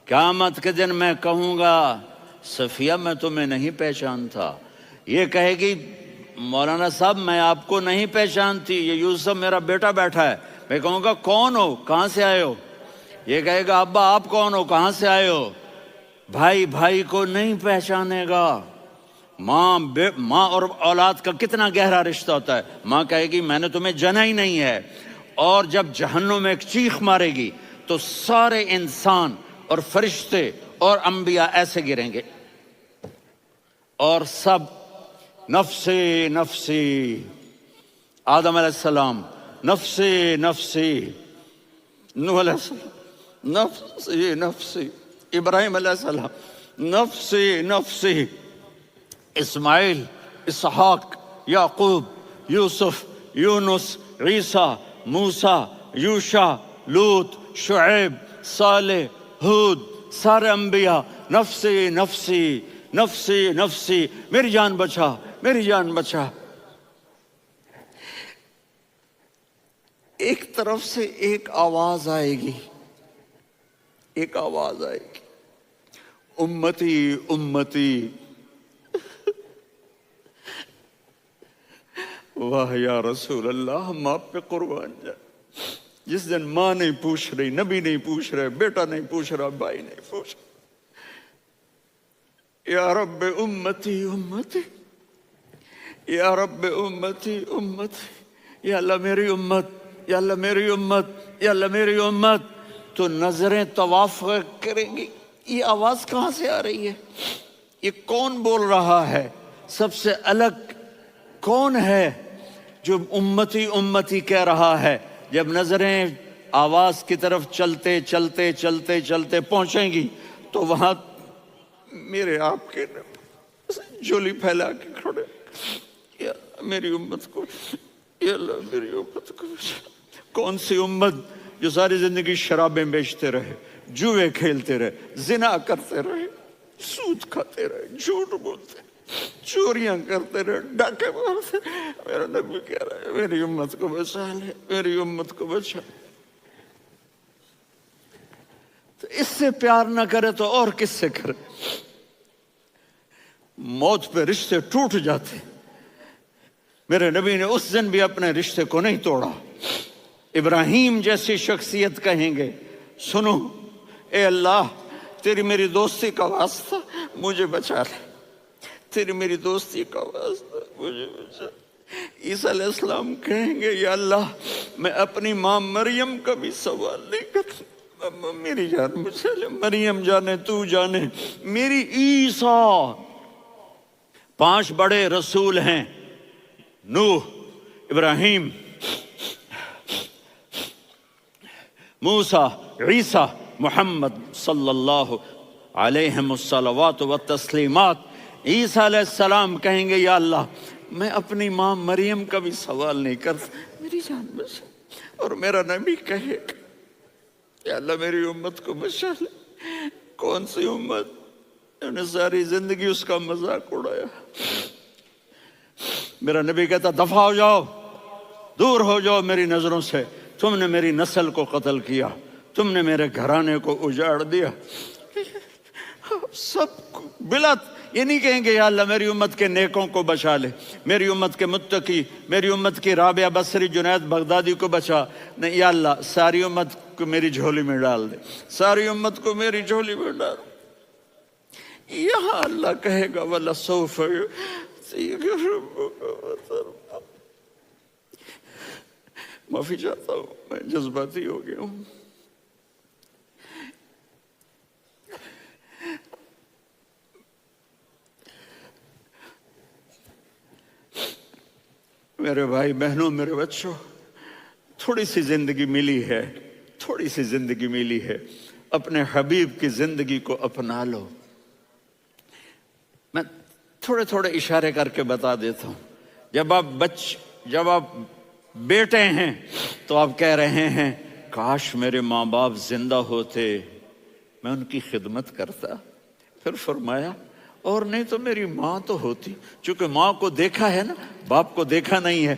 قیامت کے دن میں کہوں گا صفیہ میں تمہیں نہیں پہچانتا، یہ کہے گی مولانا صاحب میں آپ کو نہیں پہچانتی، یہ یوسف میرا بیٹا بیٹھا ہے۔ میں کہوں گا کون ہو، کہاں سے آئے ہو؟ یہ کہے گا ابا آپ کون ہو، کہاں سے آئے ہو؟ بھائی بھائی کو نہیں پہچانے گا۔ ماں اور اولاد کا کتنا گہرا رشتہ ہوتا ہے۔ ماں کہے گی میں نے تمہیں جنا ہی نہیں ہے، اور جب جہنم میں ایک چیخ مارے گی تو سارے انسان اور فرشتے اور انبیاء ایسے گریں گے، اور سب نفسی نفسی، آدم علیہ السلام نفسی نفسی، نوح علیہ السلام نفسی نفسی، ابراہیم علیہ السلام نفسی نفسی، اسماعیل، اسحاق، یعقوب، یوسف، یونس، عیسیٰ، موسیٰ، یوشع، لوط، شعیب، صالح، ہود، سارے انبیاء نفسی نفسی نفسی نفسی، میری جان بچا میری جان بچا۔ ایک طرف سے ایک آواز آئے گی، ایک آواز آئے گی، امتی امتی۔ واہ یا رسول اللہ، ہم آپ پہ قربان جائیں۔ جس دن ماں نہیں پوچھ رہی، نبی نہیں پوچھ رہے، بیٹا نہیں پوچھ رہا، بھائی نہیں پوچھ رہا، یا رب امتی امتی، یا رب امتی امتی، یا اللہ میری امت، یا اللہ میری امت، یا اللہ میری امت۔ تو نظریں طواف کریں گی، یہ آواز کہاں سے آ رہی ہے؟ یہ کون بول رہا ہے؟ سب سے الگ کون ہے جو امتی امتی کہہ رہا ہے؟ جب نظریں آواز کی طرف چلتے چلتے چلتے چلتے پہنچیں گی تو وہاں میرے آپ کے جھولی پھیلا کے کھڑے، یا میری امت کو، یا اللہ میری امت کو۔ کون سی امت جو ساری زندگی شرابیں بیچتے رہے، جوئے کھیلتے رہے، زنا کرتے رہے، سود کھاتے رہے، جھوٹ بولتے، چوریاں کرتے رہے، ڈاکے مارتے رہے۔ میرا نبی کہہ رہا ہے میری امت کو بچا لے، میری امت کو بچا۔ تو اس سے پیار نہ کرے تو اور کس سے کرے؟ موت پہ رشتے ٹوٹ جاتے، میرے نبی نے اس دن بھی اپنے رشتے کو نہیں توڑا۔ ابراہیم جیسی شخصیت کہیں گے سنو اے اللہ تیری میری دوستی کا واسطہ مجھے بچا لے، تیری میری دوستی کا واسطہ مجھے بچا لے۔ عیسیٰ علیہ السلام کہیں گے یا اللہ میں اپنی ماں مریم کا بھی سوال نہیں کرتا، میری جان بچا لے، مریم جانے تو جانے میری عیسیٰ۔ 5 بڑے رسول ہیں، نوح، ابراہیم، موسیٰ، عیسیٰ، محمد صلی اللہ علیہ الصلوات والتسلیمات۔ عیسیٰ علیہ السلام کہیں گے یا اللہ میں اپنی ماں مریم کا بھی سوال نہیں کرتا، میری جان بچا۔ اور میرا نبی کہے یا اللہ میری امت کو بچا لے۔ کون سی امت جنہوں نے ساری زندگی اس کا مذاق اڑایا؟ میرا نبی کہتا دفع ہو جاؤ، دور ہو جاؤ میری نظروں سے، تم نے میری نسل کو قتل کیا، تم نے میرے گھرانے کو اجاڑ دیا۔ سب بلا یہ نہیں کہیں گے یا اللہ میری امت کے نیکوں کو بچا لے، میری امت کے متقی، میری امت کی رابعہ بصری، جنید بغدادی کو بچا، نہیں یا اللہ ساری امت کو میری جھولی میں ڈال دے، ساری امت کو میری جھولی میں ڈال۔ یہاں اللہ کہے گا وَلَسَوْفَ يُعْطِيكَ رَبُّكَ فَتَرْضَىٰ۔ معافی چاہتا ہوں میں جذباتی ہو گیا ہوں۔ میرے بھائی بہنوں، میرے بچوں، تھوڑی سی زندگی ملی ہے، تھوڑی سی زندگی ملی ہے، اپنے حبیب کی زندگی کو اپنا لو۔ میں تھوڑے تھوڑے اشارے کر کے بتا دیتا ہوں۔ جب آپ بیٹے ہیں تو آپ کہہ رہے ہیں کاش میرے ماں باپ زندہ ہوتے، میں ان کی خدمت کرتا۔ پھر فرمایا اور نہیں تو میری ماں تو ہوتی، چونکہ ماں کو دیکھا ہے نا، باپ کو دیکھا نہیں ہے،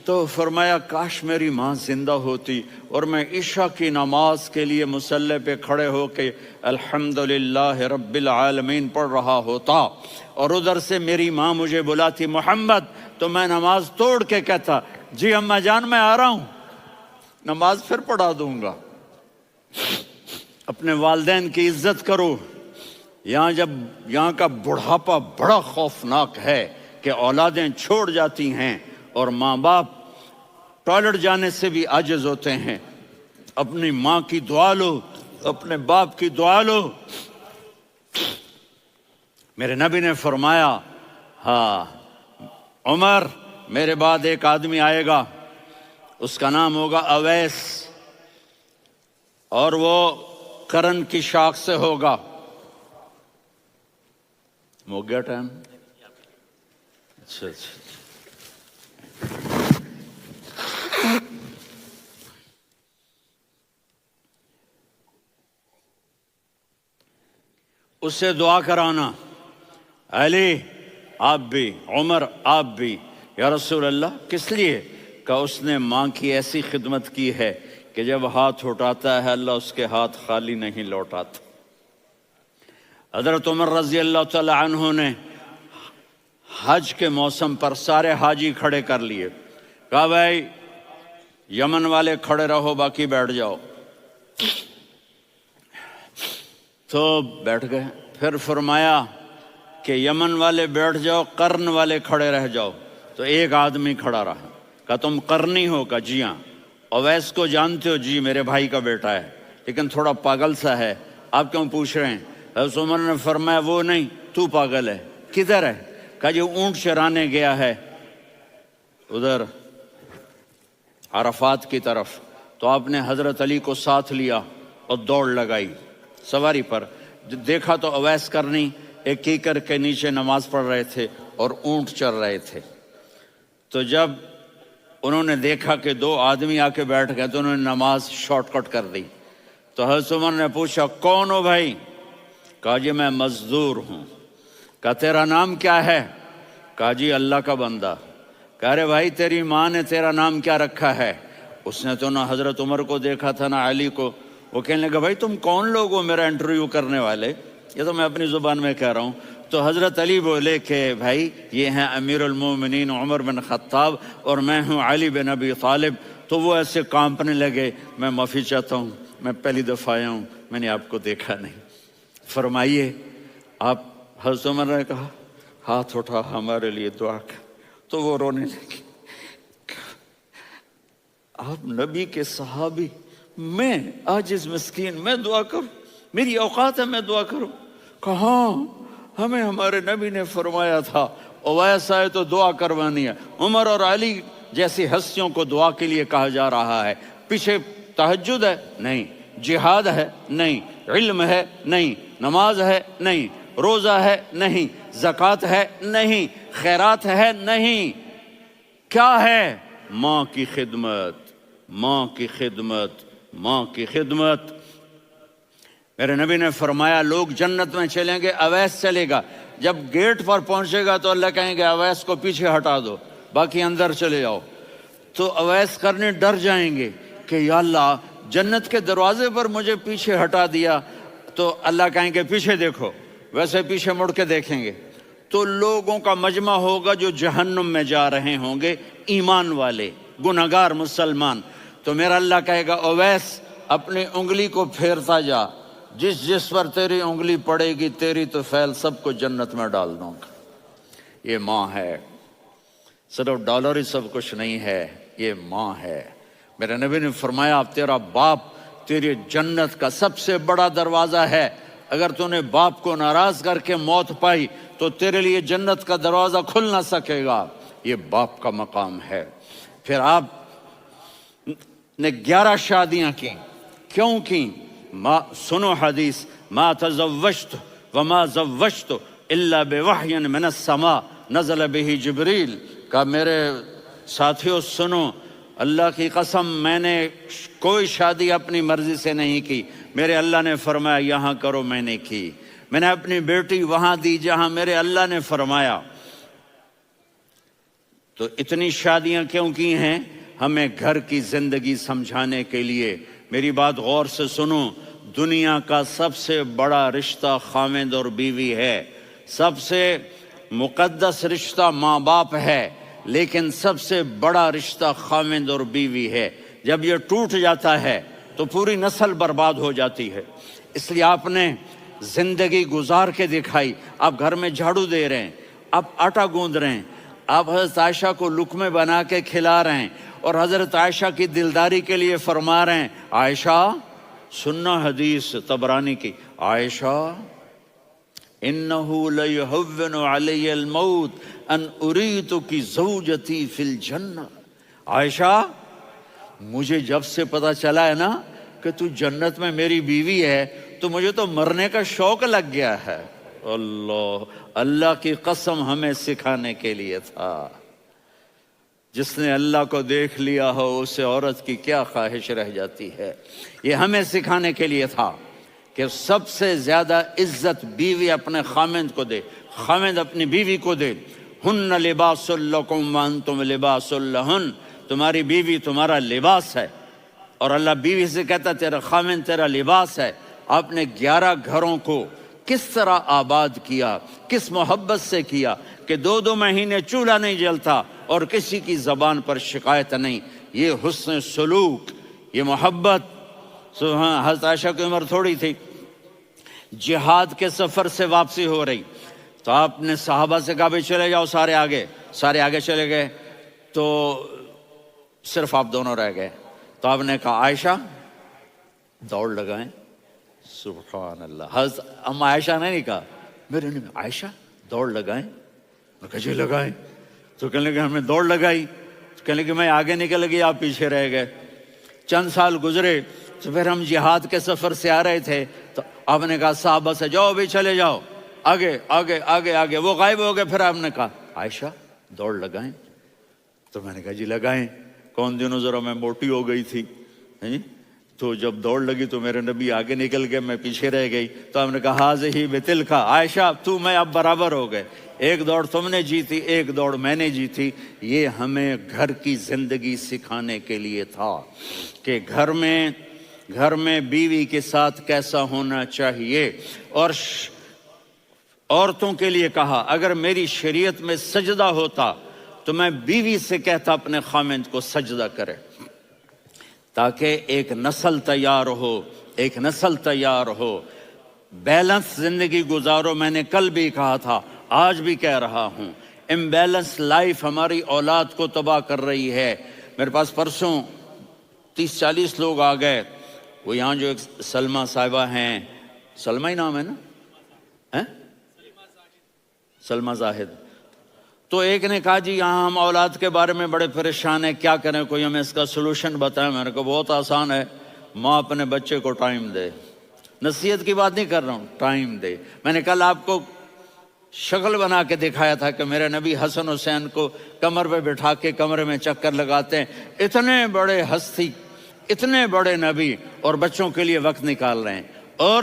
تو فرمایا کاش میری ماں زندہ ہوتی اور میں عشاء کی نماز کے لیے مصلی پہ کھڑے ہو کے الحمدللہ رب العالمین پڑھ رہا ہوتا، اور ادھر سے میری ماں مجھے بلاتی محمد، تو میں نماز توڑ کے کہتا جی اماں جان میں آ رہا ہوں، نماز پھر پڑھا دوں گا۔ اپنے والدین کی عزت کرو۔ یہاں کا بڑھاپا بڑا خوفناک ہے کہ اولادیں چھوڑ جاتی ہیں اور ماں باپ ٹوائلٹ جانے سے بھی عاجز ہوتے ہیں۔ اپنی ماں کی دعا لو، اپنے باپ کی دعا لو۔ میرے نبی نے فرمایا ہاں عمر میرے بعد ایک آدمی آئے گا، اس کا نام ہوگا اویس، اور وہ کرن کی شاخ سے ہوگا۔ ہو گیا ٹائم؟ اچھا اس سے دعا کرانا، علی آپ بھی، عمر آپ بھی، یا رسول اللہ کس لیے؟ کہ اس نے ماں کی ایسی خدمت کی ہے کہ جب ہاتھ اٹھاتا ہے اللہ اس کے ہاتھ خالی نہیں لوٹاتا۔ حضرت عمر رضی اللہ تعالی عنہ نے حج کے موسم پر سارے حاجی کھڑے کر لیے، کہا بھائی یمن والے کھڑے رہو باقی بیٹھ جاؤ، تو بیٹھ گئے۔ پھر فرمایا کہ یمن والے بیٹھ جاؤ، قرن والے کھڑے رہ جاؤ، تو ایک آدمی کھڑا رہا۔ کہا تم قرنی ہو؟ کہا جی ہاں۔ اویس کو جانتے ہو؟ جی میرے بھائی کا بیٹا ہے لیکن تھوڑا پاگل سا ہے، آپ کیوں پوچھ رہے ہیں؟ حضرت عمر نے فرمایا وہ نہیں تو پاگل ہے، کدھر ہے؟ کہا جی اونٹ چرانے گیا ہے ادھر عرفات کی طرف، تو آپ نے حضرت علی کو ساتھ لیا اور دوڑ لگائی سواری پر۔ دیکھا تو اویس کرنی ایک کیکر کے نیچے نماز پڑھ رہے تھے اور اونٹ چر رہے تھے۔ تو جب انہوں نے دیکھا کہ دو آدمی آ کے بیٹھ گئے تو انہوں نے نماز شارٹ کٹ کر دی۔ تو حضرت عمر نے پوچھا کون ہو بھائی؟ کہا جی میں مزدور ہوں۔ کہا تیرا نام کیا ہے؟ کہا جی اللہ کا بندہ۔ کہا رے بھائی تیری ماں نے تیرا نام کیا رکھا ہے؟ اس نے تو نہ حضرت عمر کو دیکھا تھا نہ علی کو۔ وہ کہنے لگا بھائی تم کون لوگ ہو میرا انٹرویو کرنے والے؟ یہ تو میں اپنی زبان میں کہہ رہا ہوں۔ تو حضرت علی بولے کہ بھائی یہ ہیں امیر المومنین عمر بن خطاب اور میں ہوں علی بن ابی طالب۔ تو وہ ایسے کانپنے لگے، میں معافی چاہتا ہوں، میں پہلی دفعہ آیا ہوں، میں نے آپ کو دیکھا نہیں، فرمائیے آپ۔ حضرت عمر نے کہا ہاتھ اٹھا ہمارے لیے دعا کر، تو وہ رونے لگی۔ آپ نبی کے صحابی، میں عاجز مسکین میں دعا کروں؟ میری اوقات ہے میں دعا کروں؟ کہاں ہمیں ہمارے نبی نے فرمایا تھا اویس آئے تو دعا کروانی ہے۔ عمر اور علی جیسی ہستیوں کو دعا کے لیے کہا جا رہا ہے۔ پیچھے تہجد ہے؟ نہیں۔ جہاد ہے؟ نہیں۔ علم ہے؟ نہیں۔ نماز ہے؟ نہیں۔ روزہ ہے؟ نہیں۔ زکوٰۃ ہے؟ نہیں۔ خیرات ہے؟ نہیں۔ کیا ہے؟ ماں کی خدمت، ماں کی خدمت، ماں کی خدمت۔ میرے نبی نے فرمایا لوگ جنت میں چلیں گے، اویس چلے گا، جب گیٹ پر پہنچے گا تو اللہ کہیں گے اویس کو پیچھے ہٹا دو، باقی اندر چلے جاؤ۔ تو اویس کرنے ڈر جائیں گے کہ یا اللہ جنت کے دروازے پر مجھے پیچھے ہٹا دیا، تو اللہ کہیں گے پیچھے دیکھو، ویسے پیچھے مڑ کے دیکھیں گے تو لوگوں کا مجمع ہوگا جو جہنم میں جا رہے ہوں گے، ایمان والے، گنہگار مسلمان۔ تو میرا اللہ کہے گا اویس اپنی انگلی کو پھیرتا جا، جس جس پر تیری انگلی پڑے گی تیری تو فیل سب کو جنت میں ڈال دوں گا۔ یہ ماں ہے، صرف ڈالر ہی سب کچھ نہیں ہے، یہ ماں ہے۔ میرے نبی نے فرمایا تیرا باپ تیری جنت کا سب سے بڑا دروازہ ہے، اگر تو نے باپ کو ناراض کر کے موت پائی تو تیرے لیے جنت کا دروازہ کھل نہ سکے گا۔ یہ باپ کا مقام ہے۔ پھر آپ نے 11 شادیاں کی، کیوں کی؟ سنو حدیث، ما تزوجت وما زوجت الا بوحی من السماء نزل به جبریل۔ کہا میرے ساتھیوں سنو، اللہ کی قسم میں نے کوئی شادی اپنی مرضی سے نہیں کی، میرے اللہ نے فرمایا یہاں کرو، میں نے کی۔ میں نے اپنی بیٹی وہاں دی جہاں میرے اللہ نے فرمایا۔ تو اتنی شادیاں کیوں کی ہیں؟ ہمیں گھر کی زندگی سمجھانے کے لیے۔ میری بات غور سے سنو، دنیا کا سب سے بڑا رشتہ خاوند اور بیوی ہے، سب سے مقدس رشتہ ماں باپ ہے، لیکن سب سے بڑا رشتہ خاوند اور بیوی ہے۔ جب یہ ٹوٹ جاتا ہے تو پوری نسل برباد ہو جاتی ہے۔ اس لیے آپ نے زندگی گزار کے دکھائی۔ آپ گھر میں جھاڑو دے رہے ہیں، آپ آٹا گوندھ رہے ہیں، آپ حضرت عائشہ کو لقمے بنا کے کھلا رہے ہیں، اور حضرت عائشہ کی دلداری کے لیے فرما رہے ہیں، عائشہ سننا حدیث طبرانی کی، عائشہ انہو لیہون علی الموت ان اریتک زوجتی فی الجنہ۔ عائشہ مجھے جب سے پتا چلا ہے نا کہ تو جنت میں میری بیوی ہے تو مجھے تو مرنے کا شوق لگ گیا ہے۔ اللہ کی قسم ہمیں سکھانے کے لیے تھا۔ جس نے اللہ کو دیکھ لیا ہو اسے عورت کی کیا خواہش رہ جاتی ہے۔ یہ ہمیں سکھانے کے لیے تھا کہ سب سے زیادہ عزت بیوی اپنے خاوند کو دے، خاوند اپنی بیوی کو دے۔ ہن لباس لکم وانتم لباس لہن، تمہاری بیوی تمہارا لباس ہے، اور اللہ بیوی سے کہتا تیرا خاوند تیرا لباس ہے۔ آپ نے 11 گھروں کو کس طرح آباد کیا، کس محبت سے کیا کہ 2 مہینے چولہا نہیں جلتا اور کسی کی زبان پر شکایت نہیں۔ یہ حسن سلوک، یہ محبت۔ حضرت عائشہ کی عمر تھوڑی تھی، جہاد کے سفر سے واپسی ہو رہی، تو آپ نے صحابہ سے کہا بھی چلے جاؤ سارے آگے چلے گئے، تو صرف آپ دونوں رہ گئے۔ تو آپ نے کہا عائشہ دوڑ لگائیں۔ سبحان اللہ، حضرت اما عائشہ نے نہیں کہا، میرے نے عائشہ دوڑ لگائیں، میں کہا جی لگائیں۔ تو کہنے لگے ہمیں دوڑ لگائی، تو کہنے لگے میں آگے نکل گئی آپ پیچھے رہ گئے۔ چند سال گزرے تو پھر ہم جہاد کے سفر سے آ رہے تھے، تو آپ نے کہا صحابہ سے جاؤ بھی چلے جاؤ آگے آگے آگے آگے، وہ غائب ہو گئے۔ پھر آپ نے کہا عائشہ دوڑ لگائیں، تو میں نے کہا جی لگائیں۔ کون دنوں ذرا میں موٹی ہو گئی تھی، تو جب دوڑ لگی تو میرے نبی آگے نکل گئے، میں پیچھے رہ گئی۔ تو ہم نے کہا ہاذہ بتلک، عائشہ تو میں اب برابر ہو گئے، ایک دوڑ تم نے جیتی ایک دوڑ میں نے جیتی۔ یہ ہمیں گھر کی زندگی سکھانے کے لیے تھا کہ گھر میں بیوی کے ساتھ کیسا ہونا چاہیے۔ اور عورتوں کے لیے کہا اگر میری شریعت میں سجدہ ہوتا تو میں بیوی سے کہتا اپنے خاوند کو سجدہ کرے، تاکہ ایک نسل تیار ہو، بیلنس زندگی گزارو۔ میں نے کل بھی کہا تھا، آج بھی کہہ رہا ہوں، امبیلنس لائف ہماری اولاد کو تباہ کر رہی ہے۔ میرے پاس پرسوں 30-40 لوگ آ گئے، وہ یہاں جو ایک سلمہ صاحبہ ہیں، سلمہ ہی نام ہے نا، سلمہ زاہد، تو ایک نے کہا جی یہاں ہم اولاد کے بارے میں بڑے پریشان ہیں، کیا کریں، کوئی ہمیں اس کا سلوشن بتائیں۔ میں نے کہا بہت آسان ہے، ماں اپنے بچے کو ٹائم دے۔ نصیحت کی بات نہیں کر رہا ہوں، ٹائم دے۔ میں نے کل آپ کو شکل بنا کے دکھایا تھا کہ میرے نبی حسن حسین کو کمر پہ بٹھا کے کمرے میں چکر لگاتے ہیں۔ اتنے بڑے ہستی، اتنے بڑے نبی، اور بچوں کے لیے وقت نکال رہے ہیں اور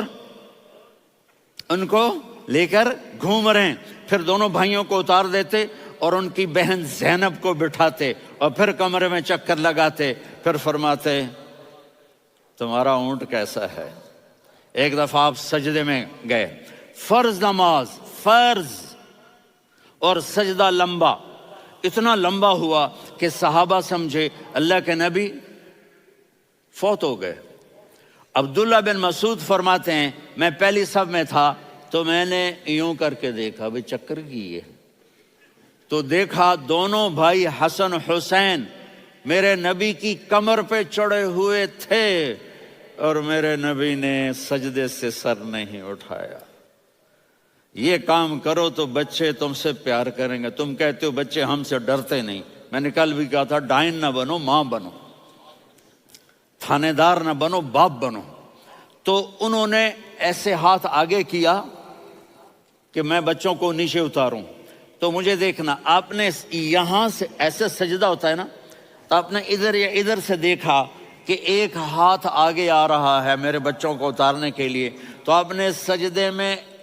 ان کو لے کر گھوم رہے ہیں۔ پھر دونوں بھائیوں کو اتار دیتے اور ان کی بہن زینب کو بٹھاتے اور پھر کمرے میں چکر لگاتے، پھر فرماتے تمہارا اونٹ کیسا ہے۔ ایک دفعہ آپ سجدے میں گئے، فرض نماز، فرض، اور سجدہ لمبا، اتنا لمبا ہوا کہ صحابہ سمجھے اللہ کے نبی فوت ہو گئے۔ عبداللہ بن مسعود فرماتے ہیں میں پہلی صف میں تھا تو میں نے یوں کر کے دیکھا بھی چکر کی ہے، تو دیکھا دونوں بھائی حسن حسین میرے نبی کی کمر پہ چڑھے ہوئے تھے اور میرے نبی نے سجدے سے سر نہیں اٹھایا۔ یہ کام کرو تو بچے تم سے پیار کریں گے۔ تم کہتے ہو بچے ہم سے ڈرتے نہیں، میں نے کل بھی کہا تھا ڈائن نہ بنو، ماں بنو، تھانے دار نہ بنو، باپ بنو۔ تو انہوں نے ایسے ہاتھ آگے کیا کہ میں بچوں کو نیچے اتاروں، تو مجھے دیکھنا، آپ نے یہاں سے ایسے سجدہ ہوتا ہے نا، تو آپ نے ادھر یا ادھر سے دیکھا کہ ایک ہاتھ آگے آ رہا ہے میرے بچوں کو اتارنے کے لیے، تو آپ نے سجدے میں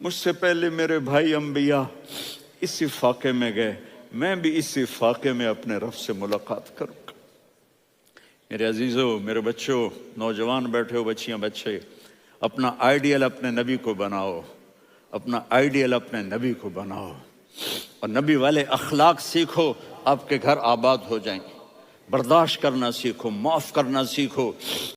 مجھ سے پہلے میرے بھائی انبیاء اسی فاقے میں گئے، میں بھی اسی فاقے میں اپنے رب سے ملاقات کروں گا۔ میرے عزیزوں، میرے بچوں، نوجوان بیٹھے ہو، بچیاں بچے، اپنا آئیڈیل اپنے نبی کو بناؤ، اپنا آئیڈیل اپنے نبی کو بناؤ، اور نبی والے اخلاق سیکھو، آپ کے گھر آباد ہو جائیں گے۔ برداشت کرنا سیکھو، معاف کرنا سیکھو،